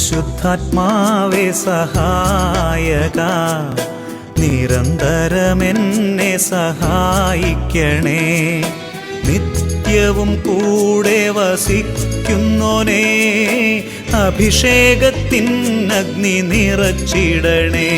പരിശുദ്ധാത്മാവേ സഹായക, നിരന്തരമെന്നെ സഹായിക്കണേ. നിത്യവും കൂടെ വസിക്കുന്നോനേ, അഭിഷേകത്തിൻ അഗ്നി നിറച്ചിടണേ.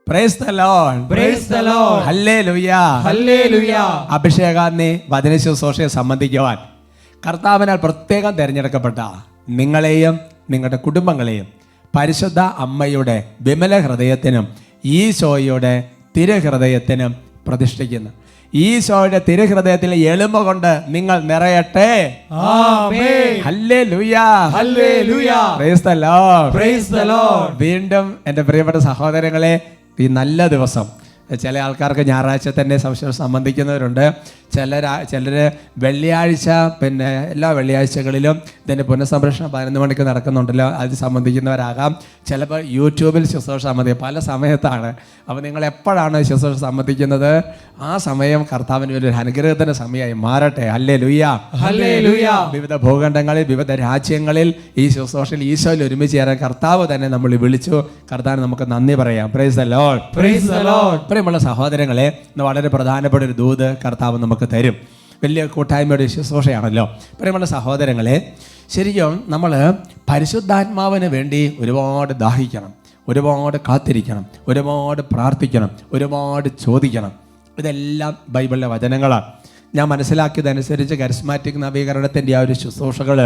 Praise the Lord. Praise the Lord. Hallelujah. Hallelujah. അഭിഷേകാഗ്നി വചനശുശ്രൂഷയെ സംബന്ധിക്കുവാൻ കർത്താവിനാൽ പ്രത്യേകം തിരഞ്ഞെടുക്കപ്പെട്ട നിങ്ങളെയും നിങ്ങളുടെ കുടുംബങ്ങളെയും പരിശുദ്ധ അമ്മയുടെ വിമല ഹൃദയത്തിനും ഈശോയുടെ തിരുഹൃദയത്തിനും പ്രതിഷ്ഠിക്കുന്നു. ഈശോയുടെ തിരുഹൃദയത്തിൽ എളിമ കൊണ്ട് നിങ്ങൾ നിറയട്ടെ. ആമേൻ. ഹല്ലേലൂയ. ഹല്ലേലൂയ. Praise the lord. Praise the lord. വീണ്ടും എൻ്റെ പ്രിയപ്പെട്ട സഹോദരങ്ങളെ, ഈ നല്ല ദിവസം ചില ആൾക്കാർക്ക് ഞായറാഴ്ച തന്നെ സംബന്ധിക്കുന്നവരുണ്ട്. ചിലർ വെള്ളിയാഴ്ച, പിന്നെ എല്ലാ വെള്ളിയാഴ്ചകളിലും ഇതിൻ്റെ പുനഃസംരക്ഷണം 11 മണിക്ക് നടക്കുന്നുണ്ടല്ലോ, അത് സംബന്ധിക്കുന്നവരാകാം. ചിലപ്പോൾ യൂട്യൂബിൽ ശുശ്രൂഷ സംബന്ധിക്കും, പല സമയത്താണ്. അപ്പോൾ നിങ്ങൾ എപ്പോഴാണ് ശുശ്രൂഷ സംബന്ധിക്കുന്നത്, ആ സമയം കർത്താവിന് വലിയൊരു അനുഗ്രഹത്തിൻ്റെ സമയമായി മാറട്ടെ. ഹല്ലേലൂയ. ഹല്ലേലൂയ. വിവിധ ഭൂഖണ്ഡങ്ങളിൽ, വിവിധ രാജ്യങ്ങളിൽ ഈ ശുശ്രൂഷയിൽ ഈശോയിൽ ഒരുമിച്ച് ചേരാൻ കർത്താവ് തന്നെ നമ്മൾ വിളിച്ചു. കർത്താവിന് നമുക്ക് നന്ദി പറയാം. Price the lord. Praise the lord. പ്രിയമുള്ള സഹോദരങ്ങളെ, ഇന്ന് വളരെ പ്രധാനപ്പെട്ട ഒരു ദൂത് കർത്താവ് നമുക്ക് തരും. വലിയ കൂട്ടായ്മയുടെ ശുശ്രൂഷയാണല്ലോ. പ്രിയമുള്ള സഹോദരങ്ങളെ, ശരിക്കും നമ്മൾ പരിശുദ്ധാത്മാവിന് വേണ്ടി ഒരുപാട് ദാഹിക്കണം, ഒരുപാട് കാത്തിരിക്കണം, ഒരുപാട് പ്രാർത്ഥിക്കണം, ഒരുപാട് ചോദിക്കണം. ഇതെല്ലാം ബൈബിളിലെ വചനങ്ങളാണ്. ഞാൻ മനസ്സിലാക്കിയതനുസരിച്ച് കരിസ്മാറ്റിക് നവീകരണത്തിൻ്റെ ആ ഒരു ശുശ്രൂഷകൾ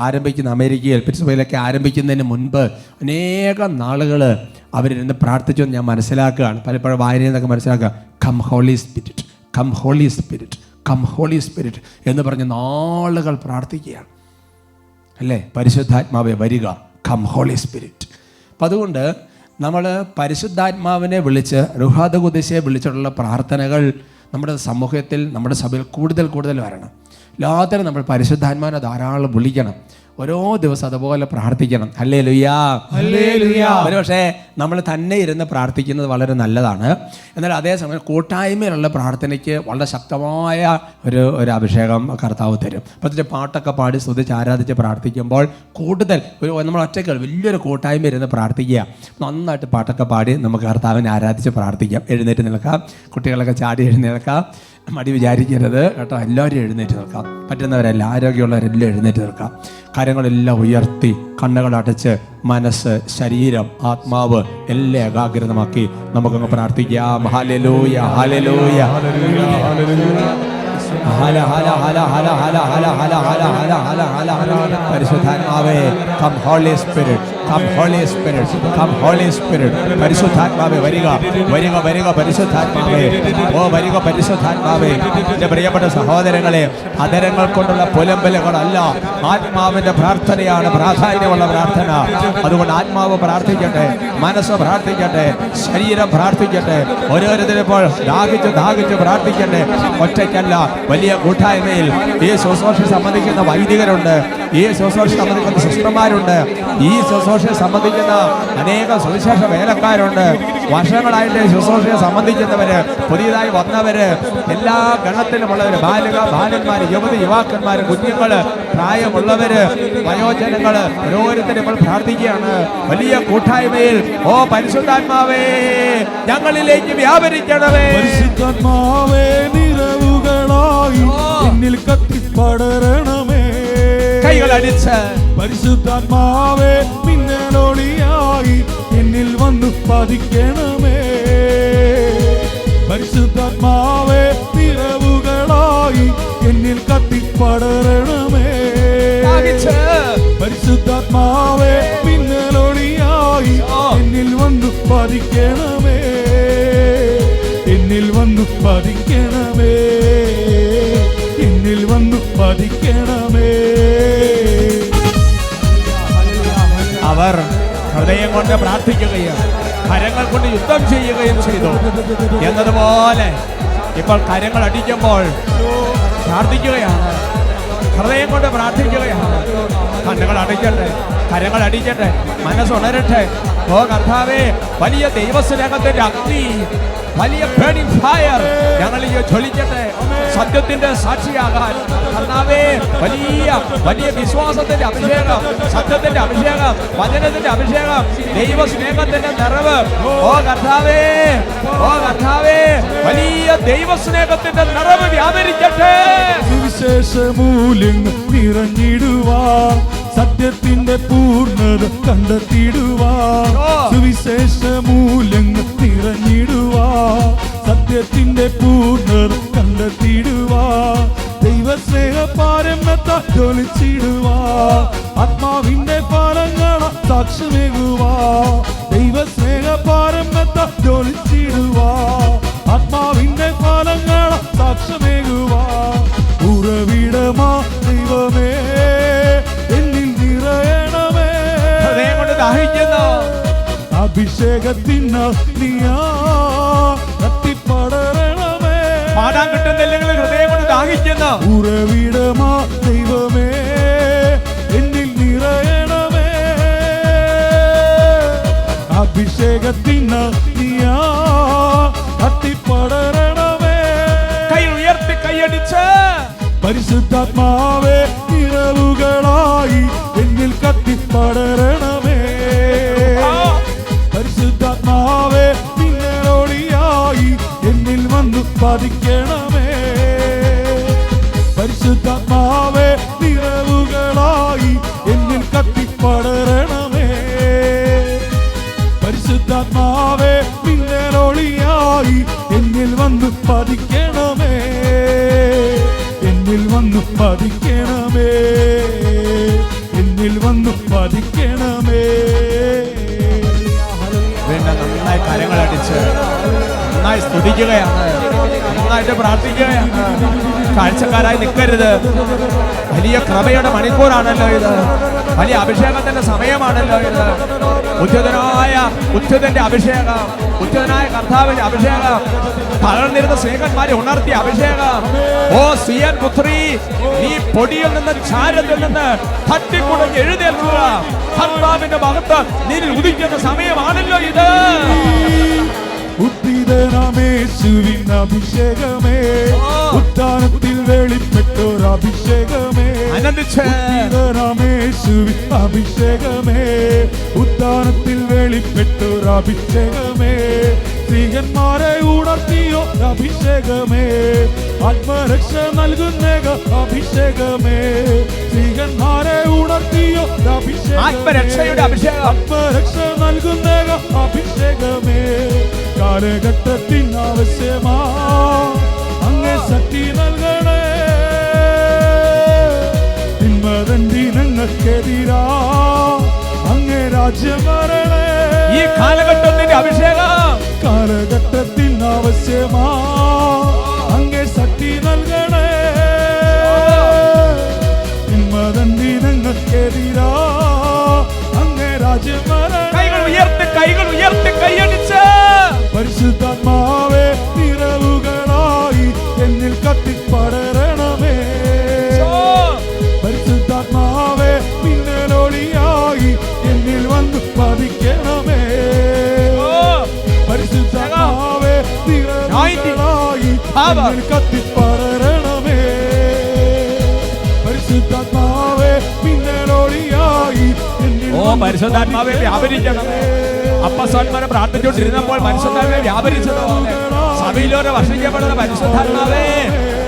ആരംഭിക്കുന്ന അമേരിക്കയിൽ പിറ്റ്സ്ബർഗിലൊക്കെ ആരംഭിക്കുന്നതിന് മുൻപ് അനേകം നാളുകൾ അവരിരുന്ന് പ്രാർത്ഥിച്ചു എന്ന് ഞാൻ മനസ്സിലാക്കുകയാണ്. പലപ്പോഴും വായനയിൽ നിന്നൊക്കെ മനസ്സിലാക്കുക, come holy spirit, come holy spirit, come holy spirit എന്ന് പറഞ്ഞ് നാളുകൾ പ്രാർത്ഥിക്കുകയാണ് അല്ലേ. പരിശുദ്ധാത്മാവെ വരിക, കം ഹോളി സ്പിരിറ്റ്. അപ്പം അതുകൊണ്ട് നമ്മൾ പരിശുദ്ധാത്മാവിനെ വിളിച്ച്, റുഹാദ ഖുദ്ദൂസിനെ വിളിച്ചിട്ടുള്ള പ്രാർത്ഥനകൾ നമ്മുടെ സമൂഹത്തിൽ, നമ്മുടെ സഭയിൽ കൂടുതൽ കൂടുതൽ വരണം. എല്ലാത്തിനും നമ്മൾ പരിശുദ്ധാത്മാവിനെ ധാരാളം വിളിക്കണം. ഓരോ ദിവസം അതുപോലെ പ്രാർത്ഥിക്കണം. ഹല്ലേലൂയ. ഹല്ലേലൂയ. ഒരുപക്ഷേ നമ്മൾ തന്നെ ഇരുന്ന് പ്രാർത്ഥിക്കുന്നത് വളരെ നല്ലതാണ്. എന്നാൽ അതേസമയം കൂട്ടായ്മയിലുള്ള പ്രാർത്ഥനയ്ക്ക് വളരെ ശക്തമായ ഒരു അഭിഷേകം കർത്താവ് തരും. അപ്പോൾ പാട്ടൊക്കെ പാടി സ്തുതിച്ച് ആരാധിച്ച് പ്രാർത്ഥിക്കുമ്പോൾ കൂടുതൽ നമ്മൾ ഒറ്റയ്ക്ക് വലിയൊരു കൂട്ടായ്മ ഇരുന്ന് പ്രാർത്ഥിക്കുക. നന്നായിട്ട് പാട്ടൊക്കെ പാടി നമുക്ക് കർത്താവിനെ ആരാധിച്ച് പ്രാർത്ഥിക്കാം. എഴുന്നേറ്റ് നിൽക്കാം, കുട്ടികളൊക്കെ ചാടി എഴുന്നേൽക്കാം, മടി വിചാരിക്കരുത് കേട്ടോ. എല്ലാവരും എഴുന്നേറ്റ് നിൽക്കാം, പറ്റുന്നവരെല്ലാം, ആരോഗ്യമുള്ളവരെല്ലാം എഴുന്നേറ്റ് നിൽക്കാം. കാര്യങ്ങളെല്ലാം ഉയർത്തി, കണ്ണുകളടച്ച്, മനസ്സ്, ശരീരം, ആത്മാവ് എല്ലാം ഏകാഗ്രതമാക്കി നമുക്കങ്ങ് പ്രാർത്ഥിക്കാം. ഹല്ലേലൂയ, ഹല്ലേലൂയ, ഹല ഹല ഹല ഹല ഹല ഹല ഹല ഹല ഹല ഹല ഹല. പരിശുദ്ധാത്മാവേ, come holy spirit, come holy spirit, come holy spirit. പരിശുദ്ധാത്മാവേ വരിക, വരിക, വരിക പരിശുദ്ധാത്മാവേ. ഓ വരിക പരിശുദ്ധാത്മാവേ. എൻ്റെ പ്രിയപ്പെട്ട സഹോദരങ്ങളെ, അധരങ്ങൾ കൊണ്ടുള്ള പുലമ്പലുകളല്ല, ആത്മാവിൻ്റെ പ്രാർത്ഥനയാണ് പ്രാധാന്യമുള്ള പ്രാർത്ഥന. അതുകൊണ്ട് ആത്മാവ് പ്രാർത്ഥിക്കട്ടെ, മനസ്സ് പ്രാർത്ഥിക്കട്ടെ, ശരീരം പ്രാർത്ഥിക്കട്ടെ. ഓരോരുത്തരും ഇപ്പോൾ ദാഹിച്ച് ദാഹിച്ച് പ്രാർത്ഥിക്കട്ടെ. ഒറ്റയ്ക്കല്ല, വലിയ കൂട്ടായ്മയിൽ ഈ ശുശ്രൂഷയെ സംബന്ധിക്കുന്ന വൈദികരുണ്ട്, ഈ ശുശ്രൂഷയെ സംബന്ധിക്കുന്ന സിസ്റ്റർമാരുണ്ട്, ഈ ശുശ്രൂഷയെ സംബന്ധിക്കുന്ന അനേക സുവിശേഷ വേലക്കാരുണ്ട്. വർഷങ്ങളായിട്ട് ശുശ്രൂഷയെ സംബന്ധിക്കുന്നവര്, പുതിയതായി വന്നവര്, എല്ലാ ഗണത്തിലുമുള്ളവര്, ബാലന്മാര്, യുവാക്കന്മാര്, കുഞ്ഞുങ്ങള്, പ്രായമുള്ളവര്, വയോജനങ്ങള്, ഓരോരുത്തരും ഇപ്പോൾ പ്രാർത്ഥിക്കുകയാണ്. വലിയ കൂട്ടായ്മയിൽ ഓ പരിശുദ്ധാത്മാവേ ഞങ്ങളിലേക്ക് വ്യാപരിക്കണമേ. പരിശുദ്ധാത്മാവേ നിറവുകളായി എന്നിൽ കത്തിപ്പടരണമേ. കൈകളടിച്ച് പരിശുദ്ധാത്മാവേ മിന്നലൊളിയായി എന്നിൽ വന്നു പതിക്കണമേ. പരിശുദ്ധാത്മാവേ നിറവുകളായി എന്നിൽ കത്തിപ്പടരണമേ. പരിശുദ്ധാത്മാവേ മിന്നലൊളിയായി എന്നിൽ വന്നു പതിക്കണമേ, എന്നിൽ വന്നു പതിക്കണമേ, എന്നിൽ വന്നു പതിക്കണമേ. അവർ ഹൃദയം കൊണ്ട് പ്രാർത്ഥിക്കുകയാണ്. കരങ്ങൾ കൊണ്ട് യുദ്ധം ചെയ്യുകയും ചെയ്തു എന്നതുപോലെ ഇപ്പോൾ കരങ്ങൾ അടിക്കുമ്പോൾ പ്രാർത്ഥിക്കുകയാണ്, ഹൃദയം കൊണ്ട് പ്രാർത്ഥിക്കുകയാണ്. കണ്ണുകൾ അടിക്കട്ടെ, കരങ്ങൾ അടിക്കട്ടെ, മനസ്സുണരട്ടെ. ഓ കർത്താവേ, വലിയ ദൈവസ്നേഹത്തിന്റെ അഗ്നി, വലിയ burning fire ഞങ്ങളിൽ ജ്വലിക്കട്ടെ. സത്യത്തിന്റെ സാക്ഷിയാകാൻ കർത്താവേ, വലിയ വലിയ വിശ്വാസത്തിന്റെ അഭിഷേകം, സത്യത്തിന്റെ അഭിഷേകം, വചനത്തിന്റെ അഭിഷേകം, ദൈവസ്നേഹത്തിന്റെ നിറവ്. ഓ കർത്താവേ, ഓ കർത്താവേ, വലിയ ദൈവസ്നേഹത്തിന്റെ നിറവ് വ്യാപരിക്കട്ടെ. സുവിശേഷ മൂല്യങ്ങൾ നിറഞ്ഞിടുവാൻ, സത്യത്തിന്റെ പൂർണ്ണത കണ്ടെത്തിടുവാൻ. സുവിശേഷ മൂല്യങ്ങൾ നിറഞ്ഞിടുവാൻ, സത്യത്തിന്റെ പൂർണ്ണത കണ്ടെത്തിടുവാൻ. ദൈവസ്നേഹ പാരമ്യത്താൽ ജ്വലിച്ചിടുവാൻ, ആത്മാവിന്റെ ഫലങ്ങളാൽ സാക്ഷ്യമേകുവാൻ. ദൈവസ്നേഹ പാരമ്യത്താൽ ജ്വലിച്ചിടുവാൻ, ആത്മാവിന്റെ ഫലങ്ങളാൽ സാക്ഷ്യമേകുവാൻ. ഉറവിടമാ ദൈവമേ, എന്നിൽ നിറയണമേ. ഹൃദയം കൊണ്ട് ദാഹിക്കുന്നു. അഭിഷേകത്തിനാൽ നീയാ കത്തിപ്പടരണമേ. പാടാൻ കിട്ടുന്നില്ലെങ്കിൽ ഹൃദയം കൊണ്ട് ദാഹിക്കുന്നു. ഉറവിടമാ ദൈവമേ, എന്നിൽ നിറയണമേ. അഭിഷേകത്തിനാൽ നീയാ കത്തിപ്പടരണമേ. കൈ ഉയർത്തി കൈയടിച്ച് പരിശുദ്ധാത്മാവേ, നിറവുകളായി എന്നിൽ കത്തിപ്പടരണമേ. പരിശുദ്ധാത്മാവേ, നിന്നോളിയായി എന്നിൽ വന്നു പതിക്കണമേ. പരിശുദ്ധാത്മാവേ, നിറവുകളായി എന്നിൽ കത്തിപ്പടരണമേ. പരിശുദ്ധാത്മാവേ, നിന്നോളിയായി എന്നിൽ വന്നു പതിക്കണമേ. എന്നിൽ വന്നു പതിക്കണമേ, എന്നിൽ വന്നു പതിക്കണമേ. വീണ്ടും നന്നായി കരങ്ങൾ അടിച്ച് നന്നായി സ്തുതിക്കുകയാണ്, നന്നായിട്ട് പ്രാർത്ഥിക്കുകയാണ്. കാഴ്ചക്കാരായി നിൽക്കരുത്. വലിയ കൃപയുടെ മണിക്കൂറാണല്ലോ ഇത്, വലിയ അഭിഷേകത്തിന്റെ സമയമാണല്ലോ ഇത്. ഉദ്ധിതന്റെ അഭിഷേകം, ഉദ്ധിതനായ കർത്താവിന്റെ അഭിഷേകം, തളർന്നിരുന്ന സ്നേഹന്മാരെ ഉണർത്തിയ അഭിഷേകം. ഓ സിയൻ പുത്രി, നീ പൊടിയിൽ നിന്ന് ചാരത്തിൽ നിന്ന് തട്ടിക്കുടഞ്ഞ് എഴുന്നേൽക്കുക. കർത്താവിന്റെ മഹത്വം നിന്നിൽ ഉദിക്കുന്ന സമയമാണല്ലോ ഇത്. ഉദ്ധിതനാമേശുവിൻ അഭിഷേകമേ, ഉദ്ധാനത്തിൽ വെളിപ്പെട്ടൊരഭിഷേകമേ. ഉദ്ധിതനാമേശുവിൻ അഭിഷേകമേ, ഉദ്ധാനത്തിൽ വെളിപ്പെട്ടൊരഭിഷേകമേ. സ്ത്രീകന്മാരെ ഉണർത്തിയോ അഭിഷേകമേ, ആത്മരക്ഷ നൽകുന്ന അഭിഷേകമേ. സ്ത്രീകന്മാരെ ഉണർത്തിയോ ആത്മരക്ഷയുടെ അഭിഷേകം, ആത്മരക്ഷ നൽകുന്ന അഭിഷേകമേ. കാലഘട്ടത്തിന് ആവശ്യമാ അങ്ങേ ശക്തി നൽകണേ. തിന്മദണ്ഡിനങ്ങൾക്കെതിരാ അങ്ങേ രാജ്യം വരണേ. ഈ കാലഘട്ടത്തിന്റെ അഭിഷേകം, കാലഘട്ടത്തിന് ആവശ്യമാ അങ്ങേ ശക്തി നൽകണേ. തിന്മദണ്ഡിനങ്ങൾക്കെതിരാ അങ്ങേ രാജ്യം വരണേ. കൈകൾ ഉയർത്തി കൈയടിച്ച് പരിശുദ്ധാത്മാവേ, നിറവുകളായി എന്നിൽ കത്തിപ്പടരണമേ. പരിശുദ്ധാത്മാവേ, മിന്നലൊളിയായി എന്നിൽ വന്നു പതിക്കണമേ. പരിശുദ്ധാത്മാവേ, നിറവുകളായി എന്നിൽ കത്തിപ്പടരണമേ. പരിശുദ്ധാത്മാവേ, മിന്നലൊളിയായി എന്നിൽ പരിശുദ്ധാത്മാവെ വ്യാപരിക്കണമേ. അപ്പസ്തലന്മാരെ പ്രാർത്ഥിച്ചുകൊണ്ടിരുന്നപ്പോൾ പരിശുദ്ധാത്മാവെ വ്യാപരിച്ചതുപോലെ സഭയിലൂടെ വർഷിക്കപ്പെടുന്ന പരിശുദ്ധാത്മാവേ,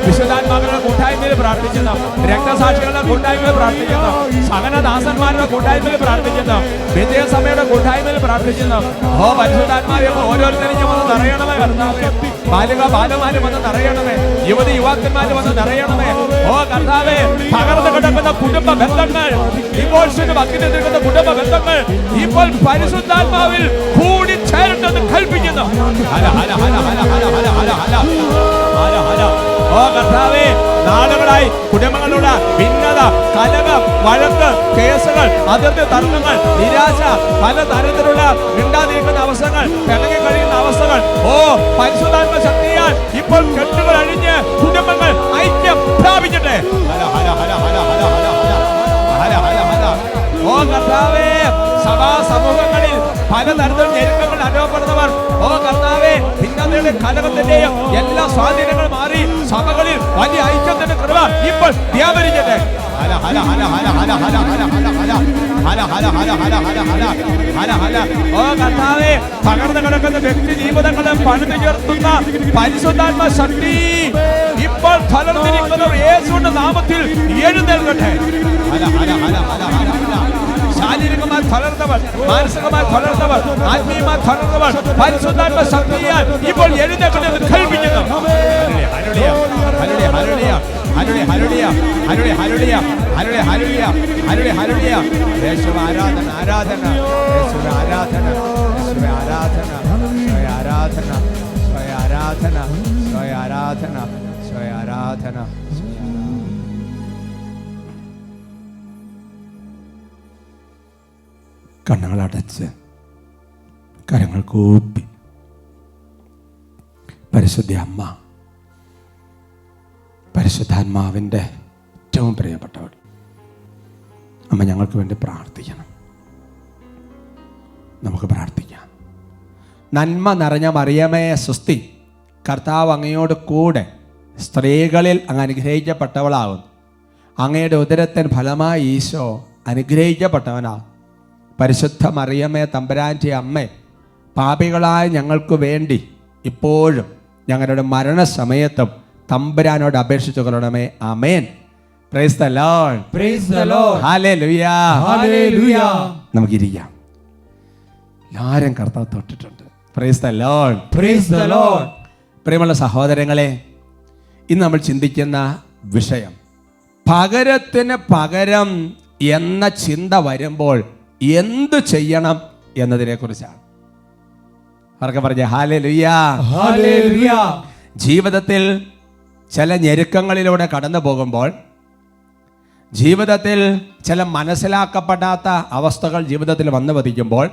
വിശുദ്ധാത്മാക്കളുടെ കൂട്ടായ്മയിൽ പ്രാർത്ഥിക്കുന്നു, രക്തസാക്ഷികളുടെ കൂട്ടായ്മയിൽ പ്രാർത്ഥിക്കുന്നു, സഹനദാസന്മാരുടെ കൂട്ടായ്മയിൽ പ്രാർത്ഥിക്കുന്നു, വിജയസഭയുടെ കൂട്ടായ്മയിൽ പ്രാർത്ഥിക്കുന്നു. ഓ പരിശുദ്ധാത്മാവെ, ഓരോരുത്തരും വന്ന് നിറയണമേ കർത്താവേ. ബാലന്മാര് വന്ന് നിറയണമേ, യുവതി യുവാക്കന്മാര് വന്ന് നിറയണമേ. ഓ കർത്താവേ, തകർന്നു കിടക്കുന്ന കുടുംബ ബന്ധങ്ങൾ, ഡിവോഴ്സിന് വക്കിൽ നിൽക്കുന്ന കുടുംബ ബന്ധങ്ങൾ ഇപ്പോൾ പരിശുദ്ധാത്മാവിൽ കൂടി ചേരട്ടെന്ന് കൽപ്പിക്കുന്നു. ഹല ഹല ഹല ഹല ഹല ഹല ഹല ഹല ഹല ഹല ഓ കർത്താവേ, നാളുകളായി കുടുംബങ്ങളുടെ ഭിന്നത, കലഹം, വഴക്ക്, കേസുകൾ, അതിർത്തി തർക്കങ്ങൾ, നിരാശ, പല തരത്തിലുള്ള മിണ്ടാതിരിക്കുന്ന അവസ്ഥകൾ, പിണങ്ങി കഴിയുന്ന അവസ്ഥകൾ, ഓ പരിശുദ്ധാത്മ ശക്തിയാൽ ഇപ്പോൾ കെട്ടുകൾ അഴിഞ്ഞ് കുടുംബങ്ങൾ ഐക്യം പ്രാപിക്കട്ടെ. ഹല ഹല ഹല ഹല ഹല ഹല ഹല ഹല ഹല. ഓ കർത്താവേ, സഭാ സമൂഹങ്ങളിൽ പലതരത്തിലുള്ള ഞെരുക്കങ്ങൾ അനുഭവപ്പെടുന്നവർ, ഓ കർത്താവേ, ഭിന്നതയുടെ കലഹത്തിന്റെയും എല്ലാ സ്വാധീനങ്ങളും മാറി സഭകളിൽ വലിയ ഐക്യത്തിന്റെ കൃപ ഇപ്പോൾ വ്യാപരിക്കട്ടെ. ഹല ഹല ഹല ഹല ഹല ഹല ഹല ഹല ഹല ഹല ഹല ഹല ഹല ഹല ഹല ഹല. ഓ കർത്താവേ, തകർന്നു കിടക്കുന്ന വ്യക്തി ജീവിതങ്ങളെ പണിതുയർത്തുന്ന പരിശുദ്ധാത്മ ശക്തി ഇപ്പോൾ തളർന്നിരിക്കുന്നവർ യേശുവിന്റെ നാമത്തിൽ എഴുന്നേൽക്കട്ടെ. ഹല ഹല ഹല ഹല ഹല ഹല. ശാരീരികമായി തളർന്നവർ, മാനസികമായി തളർന്നവർ, ആത്മീയമായി തളർന്നവർ പരിശുദ്ധാത്മ ശക്തിയാൽ ഇപ്പോൾ എഴുന്നേൽക്കണമെന്ന് കൽപ്പിക്കുന്നു. Hallelujah hallelujah hallelujah hallelujah hallelujah hallelujah hallelujah hallelujah. യേശുവേ ആരാധന ആരാധന, യേശുവേ ആരാധന, യേശുവേ ആരാധന, സ്വയ ആരാധന, സ്വയ ആരാധന, സ്വയ ആരാധന, സ്വയ ആരാധന. കണ്ണുകളടച്ച് കരങ്ങൾ കൂപ്പി പരിശുദ്ധ അമ്മ, പരിശുദ്ധാത്മാവിൻ്റെ ഏറ്റവും പ്രിയപ്പെട്ടവൾ അമ്മ, ഞങ്ങൾക്ക് വേണ്ടി പ്രാർത്ഥിക്കണം. നമുക്ക് പ്രാർത്ഥിക്കാം. നന്മ നിറഞ്ഞ മറിയമേ സ്വസ്തി, കർത്താവ് അങ്ങയോട് കൂടെ സ്ത്രീകളിൽ അങ്ങ് അനുഗ്രഹിക്കപ്പെട്ടവളാകുന്നു. അങ്ങയുടെ ഉദരത്തിന് ഫലമായി ഈശോ അനുഗ്രഹിക്കപ്പെട്ടവനാകും. പരിശുദ്ധ മറിയമേ തമ്പുരാൻ്റെ അമ്മേ, പാപികളായ ഞങ്ങൾക്ക് വേണ്ടി ഇപ്പോഴും ഞങ്ങളുടെ മരണസമയത്തും തമ്പുരാനോട് അപേക്ഷിച്ചു കൊള്ളണമേ. ആമേൻ. Praise the lord. Praise the lord. ഹല്ലേലൂയ. ഹല്ലേലൂയ. നമുക്കിരിക്കാം. എല്ലാവരും കർത്താവ് തൊട്ടിട്ടുണ്ട്. Praise the lord. Praise the lord. പ്രിയമുള്ള സഹോദരങ്ങളെ, ഇന്ന് നമ്മൾ ചിന്തിക്കുന്ന വിഷയം പകരത്തിന് പകരം എന്ന ചിന്ത വരുമ്പോൾ എന്തു ചെയ്യണം എന്നതിനെ കുറിച്ചാണ്. അവർക്ക് പറഞ്ഞ ഹല്ലേലൂയ. ഹല്ലേലൂയ. ജീവിതത്തിൽ ചില ഞെരുക്കങ്ങളിലൂടെ കടന്നു പോകുമ്പോൾ, ജീവിതത്തിൽ ചില മനസ്സിലാക്കപ്പെടാത്ത അവസ്ഥകൾ ജീവിതത്തിൽ വന്നു പതിക്കുമ്പോൾ,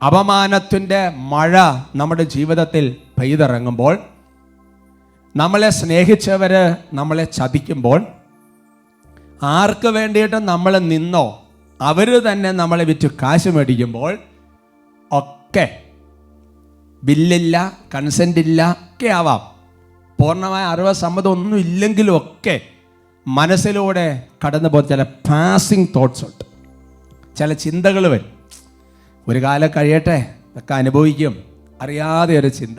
അപമാനത്തിൻ്റെ മഴ നമ്മുടെ ജീവിതത്തിൽ പെയ്തിറങ്ങുമ്പോൾ, നമ്മളെ സ്നേഹിച്ചവർ നമ്മളെ ചതിക്കുമ്പോൾ, ആർക്ക് വേണ്ടിയിട്ട് നമ്മൾ നിന്നോ അവർ തന്നെ നമ്മളെ വിറ്റ് കാശ് മേടിക്കുമ്പോൾ ഒക്കെ, ബില്ലില്ല, കൺസെൻ്റ് ഇല്ല, ഒക്കെ ആവാം, പൂർണ്ണമായ അറിവ് സമ്മതം ഒന്നും ഇല്ലെങ്കിലും ഒക്കെ മനസ്സിലൂടെ കടന്നു പോകുന്ന ചില പാസിങ് തോട്ട്സ് ഉണ്ട്, ചില ചിന്തകൾ വരും. ഒരു കാലം കഴിയട്ടെ, ഇതൊക്കെ അനുഭവിക്കും, അറിയാതെ ഒരു ചിന്ത.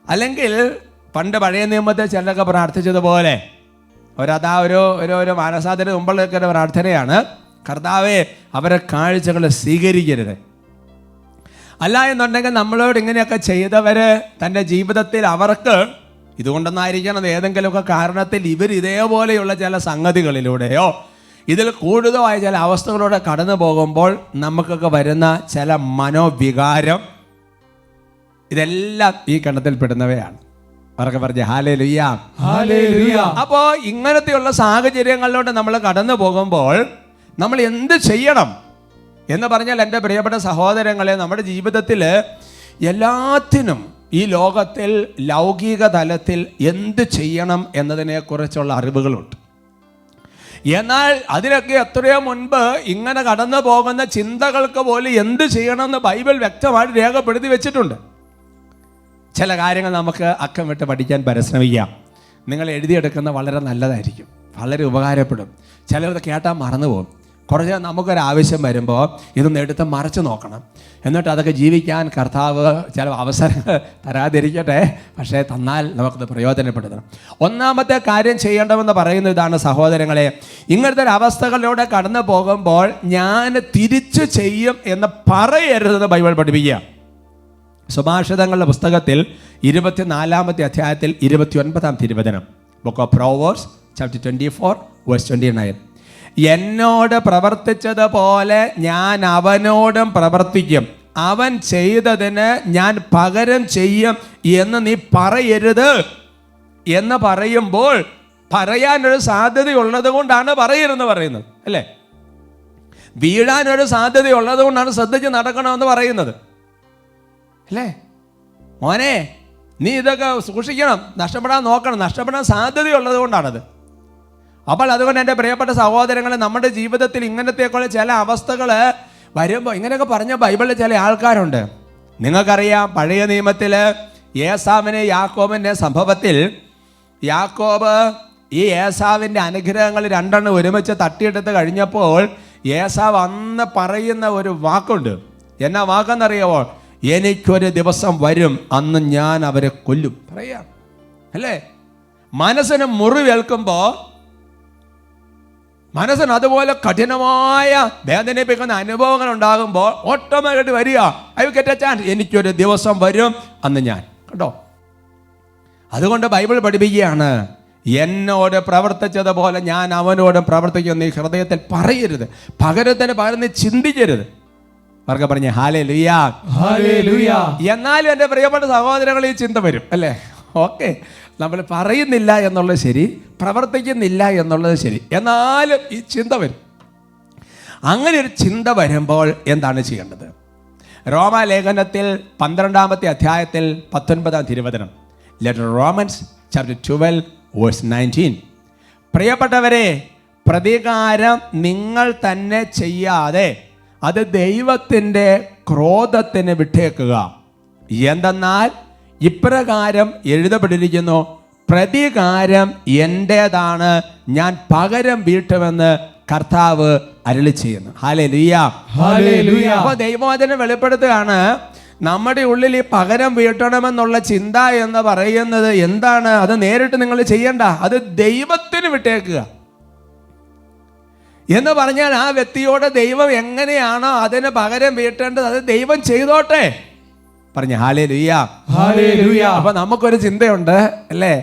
അല്ലെങ്കിൽ പണ്ട് പഴയ നിയമത്തെ ചിലരൊക്കെ പ്രാർത്ഥിച്ചതുപോലെ ഒരു മാനസാന്തര മുമ്പുള്ളൊക്കെ ഒരു പ്രാർത്ഥനയാണ്, കർത്താവേ അവരെ കാഴ്ചകൾ സ്വീകരിക്കരുത്. അല്ല എന്നുണ്ടെങ്കിൽ നമ്മളോട് ഇങ്ങനെയൊക്കെ ചെയ്തവർ തൻ്റെ ജീവിതത്തിൽ അവർക്ക് ഇതുകൊണ്ടൊന്നായിരിക്കണം, ഏതെങ്കിലുമൊക്കെ കാരണത്തിൽ ഇവർ ഇതേപോലെയുള്ള ചില സംഗതികളിലൂടെയോ ഇതിൽ കൂടുതലായ ചില അവസ്ഥകളൂടെ കടന്നു പോകുമ്പോൾ നമുക്കൊക്കെ വരുന്ന ചില മനോവികാരം, ഇതെല്ലാം ഈ ഗണത്തിൽ പെടുന്നവയാണ്. അവർക്ക് പറഞ്ഞ ഹല്ലേലൂയ. ഹല്ലേലൂയ. അപ്പോൾ ഇങ്ങനത്തെയുള്ള സാഹചര്യങ്ങളിലൂടെ നമ്മൾ കടന്നു പോകുമ്പോൾ നമ്മൾ എന്ത് ചെയ്യണം എന്ന് പറഞ്ഞാൽ, എൻ്റെ പ്രിയപ്പെട്ട സഹോദരങ്ങളെ, നമ്മുടെ ജീവിതത്തിൽ എല്ലാത്തിനും ഈ ലോകത്തിൽ ലൗകിക തലത്തിൽ എന്ത് ചെയ്യണം എന്നതിനെക്കുറിച്ചുള്ള അറിവുകളുണ്ട്. എന്നാൽ അതിനൊക്കെ എത്രയോ മുൻപ് ഇങ്ങനെ കടന്നു പോകുന്ന ചിന്തകൾക്ക് പോലും എന്ത് ചെയ്യണമെന്ന് ബൈബിൾ വ്യക്തമായിട്ട് രേഖപ്പെടുത്തി വെച്ചിട്ടുണ്ട്. ചില കാര്യങ്ങൾ നമുക്ക് അക്കം വിട്ട് പഠിക്കാൻ പരിശ്രമിക്കാം. നിങ്ങൾ എഴുതിയെടുക്കുന്ന വളരെ നല്ലതായിരിക്കും, വളരെ ഉപകാരപ്പെടും. ചിലത് കേട്ടാൽ മറന്നു പോകും. കുറച്ച് നമുക്കൊരാവശ്യം വരുമ്പോൾ ഇതൊന്ന് എടുത്ത് മറച്ചു നോക്കണം, എന്നിട്ട് അതൊക്കെ ജീവിക്കാൻ കർത്താവ് ചില അവസരങ്ങൾ തരാതിരിക്കട്ടെ, പക്ഷേ തന്നാൽ നമുക്കത് പ്രയോജനപ്പെടുത്തണം. ഒന്നാമത്തെ കാര്യം ചെയ്യേണ്ടതെന്ന് പറയുന്നത് ഇതാണ് സഹോദരങ്ങളെ, ഇങ്ങനത്തെ ഒരു അവസ്ഥകളിലൂടെ കടന്നു പോകുമ്പോൾ ഞാൻ തിരിച്ചു ചെയ്യും എന്ന് പറയരുതെന്ന് ബൈബിൾ പഠിപ്പിക്കുക. സുഭാഷിതങ്ങളുടെ പുസ്തകത്തിൽ 24-ാമത്തെ അധ്യായത്തിൽ 29-ാം തിരുവചനം, ബുക്ക് ഓഫ് പ്രോവേർബ്സ് ചാപ്റ്റർ 24:29, എന്നോട് പ്രവർത്തിച്ചതുപോലെ ഞാൻ അവനോടും പ്രവർത്തിക്കും, അവൻ ചെയ്തതിന് ഞാൻ പകരം ചെയ്യും എന്ന് നീ പറയരുത് എന്ന് പറയുമ്പോൾ പറയാനൊരു സാധ്യതയുള്ളത് കൊണ്ടാണ് പറയരുതെന്ന് പറയുന്നത്, അല്ലേ? വീഴാനൊരു സാധ്യതയുള്ളത് കൊണ്ടാണ് ശ്രദ്ധിച്ച് നടക്കണമെന്ന് പറയുന്നത്, അല്ലേ? മോനെ, നീ ഇതൊക്കെ സൂക്ഷിക്കണം, നഷ്ടപ്പെടാൻ നോക്കണം, നഷ്ടപ്പെടാൻ സാധ്യതയുള്ളത് കൊണ്ടാണത്. അപ്പോൾ അതുകൊണ്ട് എൻ്റെ പ്രിയപ്പെട്ട സഹോദരങ്ങളെ, നമ്മുടെ ജീവിതത്തിൽ ഇങ്ങനത്തെയൊക്കെ ചില അവസ്ഥകൾ വരുമ്പോൾ ഇങ്ങനെയൊക്കെ പറഞ്ഞ ബൈബിളിൽ ചില ആൾക്കാരുണ്ട്. നിങ്ങൾക്കറിയാം, പഴയ നിയമത്തിൽ ഏസാവിനെ യാക്കോബിൻ്റെ സംഭവത്തിൽ യാക്കോബ് ഈ ഏസാവിൻ്റെ അനുഗ്രഹങ്ങൾ രണ്ടെണ്ണം ഒരുമിച്ച് തട്ടിയെടുത്ത് കഴിഞ്ഞപ്പോൾ ഏസാവ് അന്ന് പറയുന്ന ഒരു വാക്കുണ്ട്. എന്നാ വാക്കെന്നറിയാവോ? എനിക്കൊരു ദിവസം വരും, അന്ന് ഞാൻ അവരെ കൊല്ലും. പറയാം, അല്ലേ? മനസ്സിന് മുറിവേൽക്കുമ്പോൾ, മനസ്സിന് അതുപോലെ കഠിനമായ വേദനിപ്പിക്കുന്ന അനുഭവങ്ങൾ ഉണ്ടാകുമ്പോൾ ഓട്ടോമാറ്റിക്കായിട്ട് വരിക, I will get A chance, എനിക്കൊരു ദിവസം വരും, അന്ന് ഞാൻ. കണ്ടോ? അതുകൊണ്ട് ബൈബിൾ പഠിപ്പിക്കുകയാണ്, എന്നോട് പ്രവർത്തിച്ചതുപോലെ ഞാൻ അവനോടും പ്രവർത്തിക്കും. നീ ഹൃദയത്തിൽ പറയരുത്, പകരത്തിന് പകരം നീ ചിന്തിക്കരുത്. അവർക്ക് പറഞ്ഞ ഹല്ലേലൂയ, ഹല്ലേലൂയ. എന്നാലും എൻ്റെ പ്രിയപ്പെട്ട സഹോദരങ്ങൾ ഈ ചിന്ത വരും, അല്ലേ? ഓക്കെ, നമ്മൾ പറയുന്നില്ല എന്നുള്ളത് ശരി, പ്രവർത്തിക്കുന്നില്ല എന്നുള്ളത് ശരി, എന്നാലും ഈ ചിന്ത വരും. അങ്ങനെ ഒരു ചിന്ത വരുമ്പോൾ എന്താണ് ചെയ്യേണ്ടത്? റോമാലേഖനത്തിൽ 12-ാമത്തെ അധ്യായത്തിൽ 19-ാം തിരുവചനം, ലെറ്റർ റോമൻസ് ചാപ്റ്റർ 12 വേഴ്സ് 19. പ്രിയപ്പെട്ടവരെ, പ്രതികാരം നിങ്ങൾ തന്നെ ചെയ്യാതെ അത് ദൈവത്തിൻ്റെ ക്രോധത്തിന് വിട്ടേക്കുക. എന്തെന്നാൽ ഇപ്രകാരം എഴുതപ്പെട്ടിരിക്കുന്നു, പ്രതികാരം എൻ്റേതാണ്, ഞാൻ പകരം വീട്ടുമെന്ന് കർത്താവ് അരുളി ചെയ്യുന്നു. Hallelujah, hallelujah. അപ്പോൾ ദൈവവചനം വെളിപ്പെടുത്തുകയാണ്, നമ്മുടെ ഉള്ളിൽ ഈ പകരം വീട്ടണമെന്നുള്ള ചിന്ത എന്ന് പറയുന്നത് എന്താണ്? അത് നേരിട്ട് നിങ്ങൾ ചെയ്യണ്ട, അത് ദൈവത്തിന് വിട്ടേക്കുക. എന്ന് പറഞ്ഞാൽ ആ വ്യക്തിയോട് ദൈവം എങ്ങനെയാണോ അതിന് പകരം വീട്ടേണ്ടത് അത് ദൈവം ചെയ്തോട്ടെ. പറഞ്ഞ ഹല്ലേലൂയ, ഹല്ലേലൂയ. അപ്പൊ നമുക്കൊരു ചിന്തയുണ്ട്, അല്ലേ?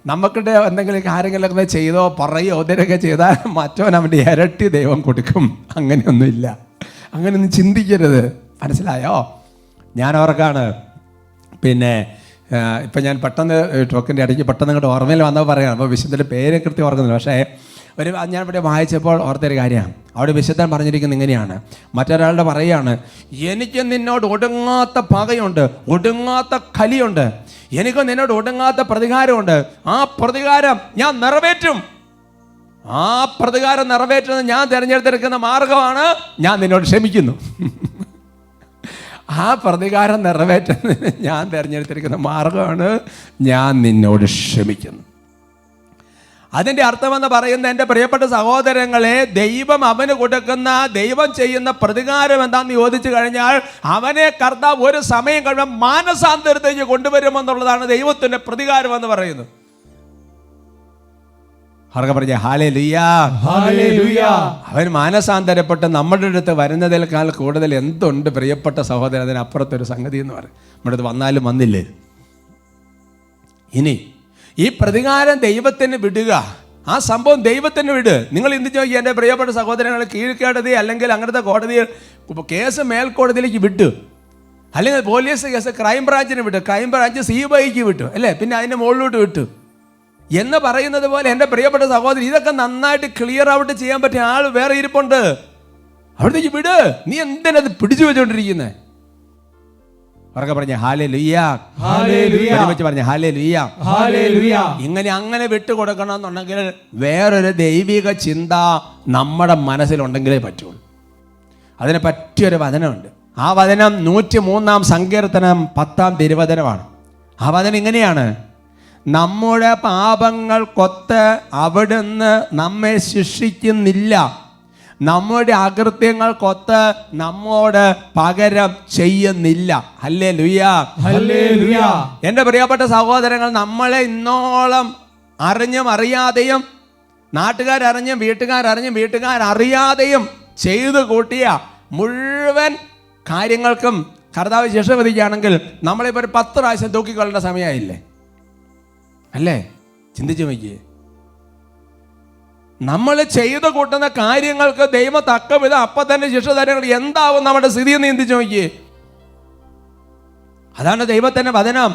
നമുക്കിടെ എന്തെങ്കിലും കാര്യങ്ങളൊക്കെ ചെയ്തോ പറയോ ഇതിനൊക്കെ ചെയ്താൽ മറ്റവൻ അവൻ്റെ ഇരട്ടി ദൈവം കൊടുക്കും. അങ്ങനെയൊന്നുമില്ല, അങ്ങനെയൊന്നും ചിന്തിക്കരുത്. മനസ്സിലായോ? ഞാൻ ഓർക്കാണ്, പിന്നെ ഇപ്പം ഞാൻ പെട്ടെന്ന് ടോക്കിൻ്റെ ഇടയ്ക്ക് പെട്ടെന്ന് ഇങ്ങോട്ട് ഓർമ്മയിൽ വന്നപ്പോൾ പറയാം. അപ്പോൾ വിശുദ്ധൻ്റെ പേര് കൃത്യം ഓർക്കുന്നില്ല, പക്ഷേ ഞാൻ ഇവിടെ വായിച്ചപ്പോൾ ഓർത്തൊരു കാര്യമാണ്. അവിടെ വിശുദ്ധൻ പറഞ്ഞിരിക്കുന്നത് ഇങ്ങനെയാണ്, മറ്റൊരാളുടെ പറയുകയാണ്, എനിക്ക് നിന്നോട് ഒടുങ്ങാത്ത പകയുണ്ട്, ഒടുങ്ങാത്ത കലിയുണ്ട്, എനിക്ക് നിന്നോട് ഒടുങ്ങാത്ത പ്രതികാരമുണ്ട്, ആ പ്രതികാരം ഞാൻ നിറവേറ്റും. ആ പ്രതികാരം നിറവേറ്റുന്നത് ഞാൻ തിരഞ്ഞെടുത്തിരിക്കുന്ന മാർഗമാണ്, ഞാൻ നിന്നോട് ക്ഷമിക്കുന്നു. ആ പ്രതികാരം നിറവേറ്റുന്നതിന് ഞാൻ തിരഞ്ഞെടുത്തിരിക്കുന്ന മാർഗമാണ്, ഞാൻ നിന്നോട് ക്ഷമിക്കുന്നു. അതിൻ്റെ അർത്ഥമെന്ന് പറയുന്ന എൻ്റെ പ്രിയപ്പെട്ട സഹോദരങ്ങളെ, ദൈവം അവന് കൊടുക്കുന്ന, ദൈവം ചെയ്യുന്ന പ്രതികാരം എന്താണെന്ന് ചോദിച്ചു കഴിഞ്ഞാൽ, അവനെ കർത്താവ് ഒരു സമയം കഴിയുമ്പോൾ മാനസാന്തരത്തേക്ക് കൊണ്ടുവരുമെന്നുള്ളതാണ് ദൈവത്തിൻ്റെ പ്രതികാരം എന്ന് പറയുന്നത്. അവർക്ക് പറഞ്ഞ ഹല്ലേലൂയ, ഹല്ലേലൂയ. അവൻ മാനസാന്തരപ്പെട്ട് നമ്മുടെ അടുത്ത് വരുന്നതിനേക്കാൾ കൂടുതൽ എന്തുണ്ട് പ്രിയപ്പെട്ട സഹോദരൻ അതിനപ്പുറത്തൊരു സംഗതി എന്ന് പറയും. നമ്മുടെ അടുത്ത് വന്നാലും വന്നില്ലേ. ഇനി ഈ പ്രതികാരം ദൈവത്തിന് വിടുക, ആ സംഭവം ദൈവത്തിന് വിട്. നിങ്ങൾ എന്ത് ചോദിക്കുക, എൻ്റെ പ്രിയപ്പെട്ട സഹോദരങ്ങളെ, കീഴ്ക്കോടതി അല്ലെങ്കിൽ അങ്ങനത്തെ കോടതിയിൽ കേസ് മേൽക്കോടതിയിലേക്ക് വിട്ടു, അല്ലെങ്കിൽ പോലീസ് കേസ് ക്രൈംബ്രാഞ്ചിന് വിട്ടു, ക്രൈംബ്രാഞ്ച് CBIക്ക് വിട്ടു, അല്ലേ? പിന്നെ അതിൻ്റെ മുകളിലോട്ട് വിട്ടു എന്ന് പറയുന്നത് പോലെ എൻ്റെ പ്രിയപ്പെട്ട സഹോദരൻ, ഇതൊക്കെ നന്നായിട്ട് ക്ലിയർ ഔട്ട് ചെയ്യാൻ പറ്റിയ ആൾ വേറെ ഇരിപ്പുണ്ട്. അവിടത്തേക്ക് വിട്. നീ എന്തിനത് പിടിച്ചു വെച്ചോണ്ടിരിക്കുന്നത്? അവർക്ക് പറഞ്ഞ ഹല്ലേലൂയ, ഹല്ലേലൂയ. ഒരുമിച്ച് പറഞ്ഞ ഹല്ലേലൂയ, ഹല്ലേലൂയ. അങ്ങനെ വിട്ടുകൊടുക്കണം എന്നുണ്ടെങ്കിൽ വേറൊരു ദൈവിക ചിന്ത നമ്മുടെ മനസ്സിലുണ്ടെങ്കിലേ പറ്റുള്ളൂ. അതിന് പറ്റിയൊരു വചനമുണ്ട്. ആ വചനം 103-ാം സങ്കീർത്തനം 10-ാം തിരുവചനമാണ്. ആ വചനം ഇങ്ങനെയാണ്, നമ്മുടെ പാപങ്ങൾക്കൊത്ത് അവിടുന്ന് നമ്മെ ശിക്ഷിക്കുന്നില്ല, നമ്മുടെ അകൃത്യങ്ങൾക്കൊത്ത് നമ്മോട് പകരം ചെയ്യുന്നില്ല. Hallelujah, hallelujah. എൻ്റെ പ്രിയപ്പെട്ട സഹോദരങ്ങൾ, നമ്മളെ ഇന്നോളം അറിഞ്ഞും അറിയാതെയും, നാട്ടുകാരറിഞ്ഞും വീട്ടുകാരറിയാതെയും ചെയ്തു കൂട്ടിയ മുഴുവൻ കാര്യങ്ങൾക്കും കർത്താവ് ശിക്ഷ വിധിക്കുകയാണെങ്കിൽ നമ്മളിപ്പോൾ ഒരു 10 പ്രാവശ്യം തൂക്കിക്കൊള്ളേണ്ട സമയമായില്ലേ? അല്ലേ? ചിന്തിച്ചു നോക്കിയേ. നമ്മൾ ചെയ്തു കൂട്ടുന്ന കാര്യങ്ങൾക്ക് ദൈവം തക്ക വിധം അപ്പം തന്നെ ശിക്ഷ തരങ്ങൾ എന്താവും നമ്മുടെ സ്ഥിതി എന്ന് ചിന്തിച്ചു നോക്കിയേ. അതാണ് ദൈവത്തിൻ്റെ വചനം.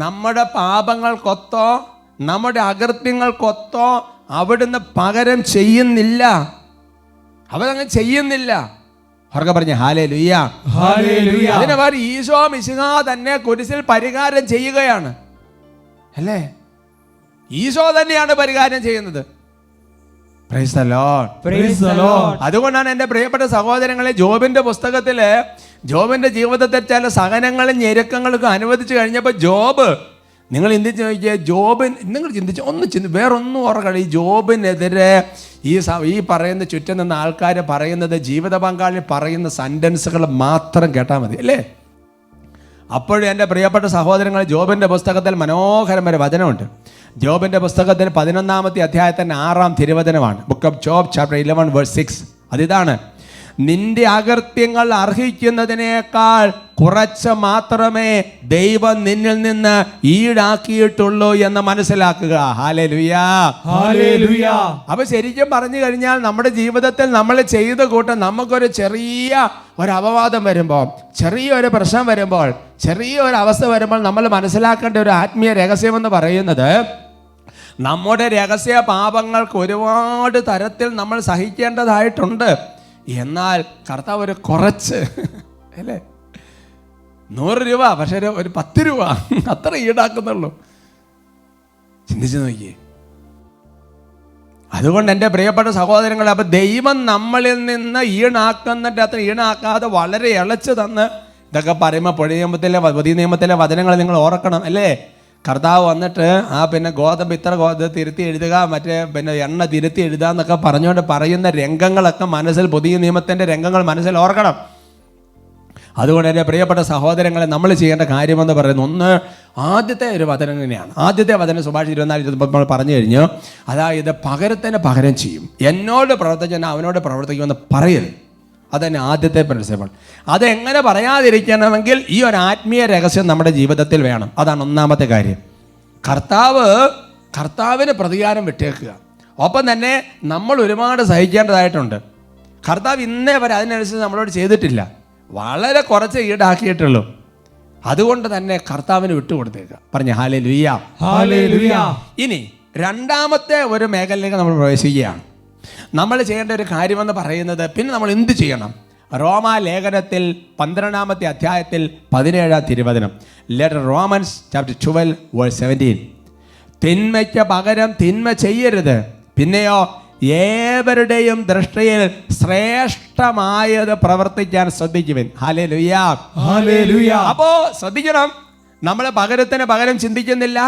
നമ്മുടെ പാപങ്ങൾക്കൊത്തോ നമ്മുടെ അകൃത്യങ്ങൾക്കൊത്തോ അവിടുന്ന് പകരം ചെയ്യുന്നില്ല. അവരങ്ങനെ ചെയ്യുന്നില്ല. അവർക്ക് പറഞ്ഞ ഹല്ലേലൂയ, ഹല്ലേലൂയ. അതിനെ പറയും ഈശോ മിശിഹാ തന്നെ കുരിശിൽ പരിഹാരം ചെയ്യുകയാണ് അല്ലേ? ഈശോ തന്നെയാണ് പരിഹാരം ചെയ്യുന്നത്. Price the lord, praise the Lord. അതുകൊണ്ടാണ് എൻ്റെ പ്രിയപ്പെട്ട സഹോദരങ്ങളെ, ജോബിന്റെ പുസ്തകത്തില് ജോബിന്റെ ജീവിതത്തിൽ ചില സഹനങ്ങളും ഞെരുക്കങ്ങളൊക്കെ അനുവദിച്ചു കഴിഞ്ഞപ്പോൾ ജോബ്, നിങ്ങൾ ചിന്തിച്ച് നോക്കിയേ, നിങ്ങൾ ചിന്തിച്ച് വേറൊന്നും ഓർക്കണം. ഈ ജോബിനെതിരെ ഈ പറയുന്ന ചുറ്റും നിന്ന ആൾക്കാർ പറയുന്നത്, ജീവിത പങ്കാളി പറയുന്ന സെന്റൻസുകൾ മാത്രം കേട്ടാൽ മതി അല്ലേ? അപ്പോഴും എൻ്റെ പ്രിയപ്പെട്ട സഹോദരങ്ങൾ, ജോബിൻ്റെ പുസ്തകത്തിൽ മനോഹരമായ വചനമുണ്ട്. ജോബിൻ്റെ പുസ്തകത്തിൽ 11-ാമത്തെ അധ്യായത്തിൻ്റെ 6-ാം തിരുവചനമാണ്. Book of Job chapter 11:6. അതിതാണ്: നിന്റെ അകൃത്യങ്ങൾ അർഹിക്കുന്നതിനേക്കാൾ കുറച്ച് മാത്രമേ ദൈവം നിന്നിൽ നിന്ന് ഈടാക്കിയിട്ടുള്ളൂ എന്ന് മനസ്സിലാക്കുക. Hallelujah, hallelujah. അപ്പൊ ശരിക്കും പറഞ്ഞു കഴിഞ്ഞാൽ നമ്മുടെ ജീവിതത്തിൽ നമ്മൾ ചെയ്ത കൂട്ടം നമുക്കൊരു ചെറിയ ഒരു അപവാദം വരുമ്പോൾ, ചെറിയൊരു പ്രശ്നം വരുമ്പോൾ, ചെറിയൊരു അവസ്ഥ വരുമ്പോൾ നമ്മൾ മനസ്സിലാക്കേണ്ട ഒരു ആത്മീയ രഹസ്യമെന്ന് പറയുന്നത്, നമ്മുടെ രഹസ്യ പാപങ്ങൾക്ക് ഒരുപാട് തരത്തിൽ നമ്മൾ സഹിക്കേണ്ടതായിട്ടുണ്ട്. എന്നാൽ കർത്താവ് ഒരു കുറച്ച് അല്ലേ, 100 രൂപ പക്ഷേ ഒരു 10 രൂപ അത്ര ഈടാക്കുന്നുള്ളൂ. ചിന്തിച്ചു നോക്കിയേ. അതുകൊണ്ട് എൻ്റെ പ്രിയപ്പെട്ട സഹോദരങ്ങളെ, അപ്പം ദൈവം നമ്മളിൽ നിന്ന് ഈണാക്കുന്നിട്ട് അത്ര ഈണാക്കാതെ വളരെ ഇളച്ച് തന്ന്, ഇതൊക്കെ പറയുമ്പോൾ പുതിയ നിയമത്തിലെ വചനങ്ങൾ നിങ്ങൾ ഓർക്കണം അല്ലേ? കർത്താവ് വന്നിട്ട് പിന്നെ ഗോതമ്പ് ഇത്ര തിരുത്തി എഴുതുക, മറ്റേ എണ്ണ തിരുത്തി എഴുതുക എന്നൊക്കെ പറഞ്ഞുകൊണ്ട് പറയുന്ന രംഗങ്ങളൊക്കെ മനസ്സിൽ, പുതിയ നിയമത്തിൻ്റെ രംഗങ്ങൾ മനസ്സിൽ ഓർക്കണം. അതുകൊണ്ട് എൻ്റെ പ്രിയപ്പെട്ട സഹോദരങ്ങളെ, നമ്മൾ ചെയ്യേണ്ട കാര്യമെന്ന് പറയുന്നത്, ഒന്ന്, ആദ്യത്തെ ഒരു വചനം തന്നെയാണ്. ആദ്യത്തെ വചനം സുഭാഷ് 24:24 പറഞ്ഞു കഴിഞ്ഞു. അതായത് പകരത്തിന് പകരം ചെയ്യും, എന്നോട് പ്രവർത്തിച്ചാൽ അവനോട് പ്രവർത്തിക്കുമെന്ന് പറയരുത്. അതന്നെ ആദ്യത്തെ പ്രിൻസിപ്പിൾ. അതെങ്ങനെ പറയാതിരിക്കണമെങ്കിൽ ഈ ഒരു ആത്മീയ രഹസ്യം നമ്മുടെ ജീവിതത്തിൽ വേണം. അതാണ് ഒന്നാമത്തെ കാര്യം. കർത്താവിന് പ്രതികാരം വിട്ടേക്കുക. ഒപ്പം തന്നെ നമ്മൾ ഒരുപാട് സഹിക്കേണ്ടതായിട്ടുണ്ട്. കർത്താവ് ഇന്നേ വരെ അതിനനുസരിച്ച് നമ്മളോട് ചെയ്തിട്ടില്ല, വളരെ കുറച്ച് ഈടാക്കിയിട്ടുള്ളൂ. അതുകൊണ്ട് തന്നെ കർത്താവിന് വിട്ടുകൊടുത്തേക്കുക. പറഞ്ഞ ഹല്ലേലൂയ, ഹല്ലേലൂയ. ഇനി രണ്ടാമത്തെ ഒരു മേഖലയിലേക്ക് നമ്മൾ പ്രവേശിക്കുകയാണ്. നമ്മൾ ചെയ്യേണ്ട ഒരു കാര്യമെന്ന് പറയുന്നത്, പിന്നെ നമ്മൾ എന്ത് ചെയ്യണം? റോമാ ലേഖനത്തിൽ 12-ാമത്തെ അധ്യായത്തിൽ 17-ാം തിരുവചനം. Letter romance chapter 12:17. തിന്മയ്ക്ക് പകരം തിന്മ ചെയ്യരുത്, പിന്നെയോ ഏവരുടെയും ദൃഷ്ടിയിൽ ശ്രേഷ്ഠമായത് പ്രവർത്തിക്കാൻ ശ്രദ്ധിക്കുവിൻ. Hallelujah, hallelujah. അപ്പോ ശ്രദ്ധിക്കണം, നമ്മൾ പകരത്തിന് പകരം ചിന്തിക്കുന്നില്ല,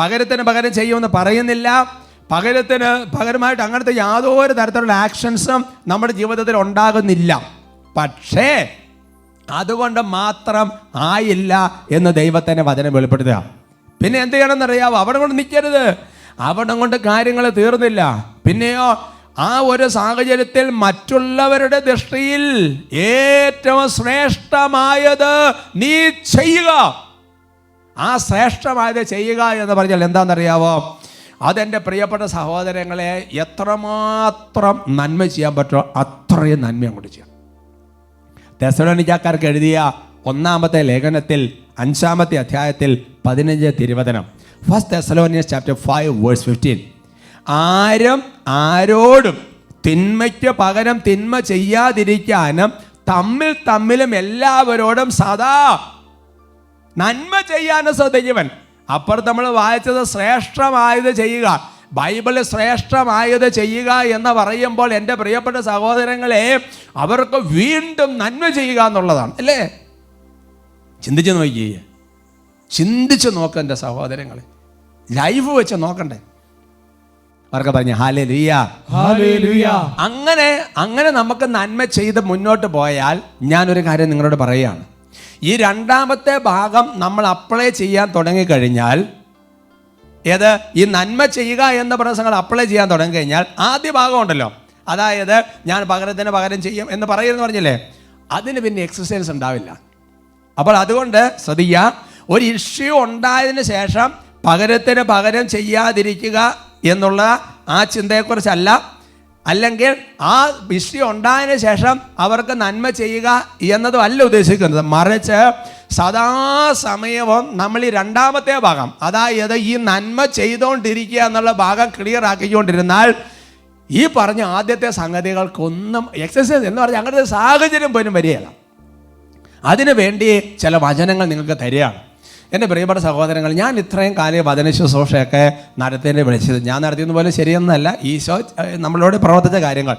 പകരത്തിന് പകരം ചെയ്യുമെന്ന് പറയുന്നില്ല, പകരത്തിന് പകരമായിട്ട് അങ്ങനത്തെ യാതൊരു തരത്തിലുള്ള ആക്ഷൻസും നമ്മുടെ ജീവിതത്തിൽ ഉണ്ടാകുന്നില്ല. പക്ഷേ അതുകൊണ്ട് മാത്രം ആയില്ല എന്ന് ദൈവത്തിൻ്റെ വചനം വെളിപ്പെടുത്തുക. പിന്നെ എന്ത് ചെയ്യണമെന്നറിയാവോ? അവിടെ കൊണ്ട് നിൽക്കരുത്, അവിടെ കൊണ്ട് കാര്യങ്ങൾ തീർന്നില്ല. പിന്നെയോ ആ ഒരു സാഹചര്യത്തിൽ മറ്റുള്ളവരുടെ ദൃഷ്ടിയിൽ ഏറ്റവും ശ്രേഷ്ഠമായത് നീ ചെയ്യുക. ആ ശ്രേഷ്ഠമായത് ചെയ്യുക എന്ന് പറഞ്ഞാൽ എന്താണെന്നറിയാവോ? അതെൻ്റെ പ്രിയപ്പെട്ട സഹോദരങ്ങളെ, എത്രമാത്രം നന്മ ചെയ്യാൻ പറ്റുമോ അത്രയും നന്മ അങ്ങോട്ട് ചെയ്യാം. തെസ്സലോനിക്കക്കാർക്ക് എഴുതിയ 1-ാമത്തെ ലേഖനത്തിൽ 5-ാമത്തെ അധ്യായത്തിൽ 15 തിരുവചനം. 1 Thessalonians chapter 5:15. ആരും ആരോടും തിന്മയ്ക്ക് പകരം തിന്മ ചെയ്യാതിരിക്കാനും തമ്മിലും എല്ലാവരോടും സദാ നന്മ ചെയ്യാനും ശ്രദ്ധിക്കുവൻ. അപ്പുറത്ത് നമ്മൾ വായിച്ചത് ശ്രേഷ്ഠമായത് ചെയ്യുക, ബൈബിള് ശ്രേഷ്ഠമായത് ചെയ്യുക എന്ന് പറയുമ്പോൾ എൻ്റെ പ്രിയപ്പെട്ട സഹോദരങ്ങളെ, അവർക്ക് വീണ്ടും നന്മ ചെയ്യുക എന്നുള്ളതാണ് അല്ലേ? ചിന്തിച്ച് നോക്കിയേ, ചിന്തിച്ച് നോക്കുക എൻ്റെ സഹോദരങ്ങളെ, ലൈഫ് വെച്ച് നോക്കണ്ടേ? അവർക്ക് പറഞ്ഞ ഹല്ലേലൂയ, ഹല്ലേലൂയ. അങ്ങനെ നമുക്ക് നന്മ ചെയ്ത് മുന്നോട്ട് പോയാൽ, ഞാനൊരു കാര്യം നിങ്ങളോട് പറയുകയാണ്. ഈ രണ്ടാമത്തെ ഭാഗം നമ്മൾ അപ്ലൈ ചെയ്യാൻ തുടങ്ങിക്കഴിഞ്ഞാൽ, ഈ നന്മ ചെയ്യുക എന്ന പ്രസംഗങ്ങൾ അപ്ലൈ ചെയ്യാൻ തുടങ്ങിക്കഴിഞ്ഞാൽ, ആദ്യ ഭാഗം ഉണ്ടല്ലോ, അതായത് ഞാൻ പകരത്തിന് പകരം ചെയ്യും എന്ന് പറയുമെന്ന് പറഞ്ഞില്ലേ, അതിന് പിന്നെ എക്സസൈസ് ഉണ്ടാവില്ല. അപ്പോൾ അതുകൊണ്ട് ശ്രദ്ധിക്കുക, ഒരു ഇഷ്യൂ ഉണ്ടായതിന് ശേഷം പകരത്തിന് പകരം ചെയ്യാതിരിക്കുക എന്നുള്ള ആ ചിന്തയെക്കുറിച്ചല്ല, അല്ലെങ്കിൽ ആ വിഷയം ഉണ്ടായതിനു ശേഷം അവർക്ക് നന്മ ചെയ്യുക എന്നതും അല്ല ഉദ്ദേശിക്കുന്നത്. മറിച്ച് സദാസമയവും നമ്മൾ ഈ രണ്ടാമത്തെ ഭാഗം, അതായത് ഈ നന്മ ചെയ്തുകൊണ്ടിരിക്കുക എന്നുള്ള ഭാഗം ക്ലിയർ ആക്കിക്കൊണ്ടിരുന്നാൽ ഈ പറഞ്ഞ ആദ്യത്തെ സംഗതികൾക്കൊന്നും എക്സസൈസ് എന്ന് പറഞ്ഞാൽ അങ്ങനത്തെ സാഹചര്യം പോലും വരികയില്ല. അതിനു വേണ്ടി ചില വചനങ്ങൾ നിങ്ങൾക്ക് തരികയാണ്. എൻ്റെ പ്രിയപ്പെട്ട സഹോദരങ്ങൾ, ഞാൻ ഇത്രയും കാലം വചന ശുശ്രൂഷയൊക്കെ നടത്തേണ്ടി വിളിച്ചത് ഞാൻ നടത്തിയെന്ന് പോലെ ശരിയൊന്നല്ല. ഈശോ നമ്മളോട് പ്രവർത്തിച്ച കാര്യങ്ങൾ